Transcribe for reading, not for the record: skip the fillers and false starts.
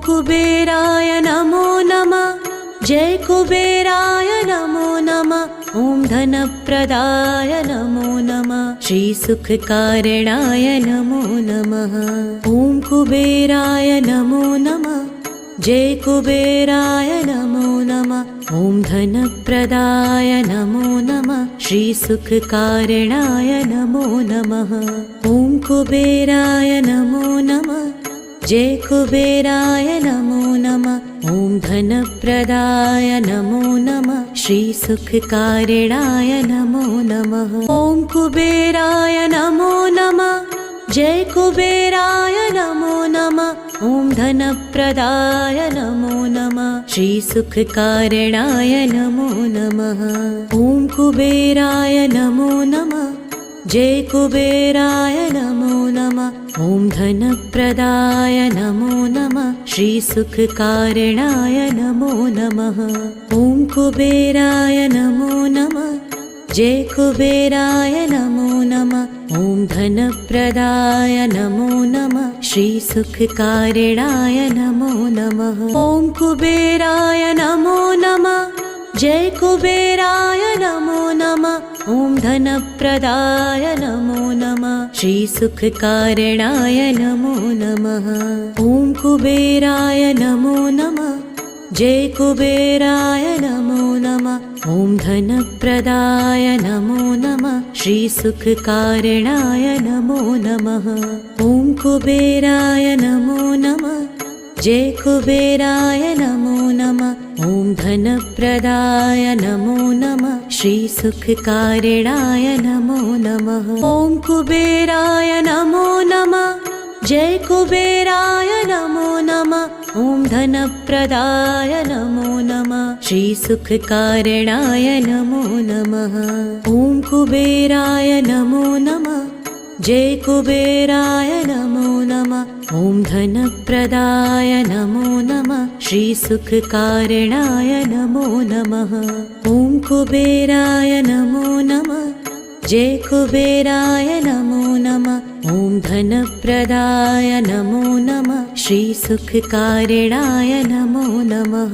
कुबेराय नमो नमः। जय कुबेराय नमो नमः। ॐ धनप्रदाय नमो नमः। श्रीसुखकारणाय नमो नमः। ॐ कुबेराय नमो नमः। जय कुबेराय नमो नमः। ॐ धनप्रदाय नमो नमः। श्रीसुखकारणाय नमो नमः। ॐ कुबेराय नमो नमः। जय कुबेराय नमो नमः। ॐ धनप्रदाय नमो नमः। श्रीसुखकारणाय नमो नमः। ॐ कुबेराय नमो नमः। जय कुबेराय नमो नमः। ॐ धनप्रदाय नमो नमः। श्रीसुखकारणाय नमो नमः। ॐ कुबेराय नमो नमः। जय कुबेराय नमो नमः। ॐ धनप्रदाय नमो नमः। श्रीसुखकारणाय नमो नमः। ॐ कुबेराय नमो नमः। जय कुबेराय नमो नमः। ॐ धनप्रदाय नमो नमः। श्रीसुखकारणाय नमो नमः। ॐ कुबेराय नमो नमः। जय कुबेराय नमो नमः। ॐ धनप्रदाय नमो नमः। श्रीसुखकारणाय नमो नमः। ॐ कुबेराय नमो नमः। जय कुबेराय नमो नमः। ॐ धनप्रदाय नमो नमः। श्रीसुखकारणाय नमो नमः। ॐ कुबेराय नमो नमः। जय कुबेराय नमो नमः। ॐ धनप्रदाय नमो नमः। श्रीसुखकारणाय नमो नमः। ॐ कुबेराय नमो नमः। जय कुबेराय नमो नमः। ॐ धनप्रदाय नमो नमः। श्रीसुखकारणाय नमो नमः। ॐ कुबेराय नमो नमः। जय कुबेराय नमो नमः। ॐ धनप्रदाय नमो नमः। श्रीसुखकारणाय नमो नमः। ॐ कुबेराय नमो नमः। जय कुबेराय नमो नमः। ॐ धनप्रदाय नमो नमः। श्रीसुखकारणाय नमो नमः।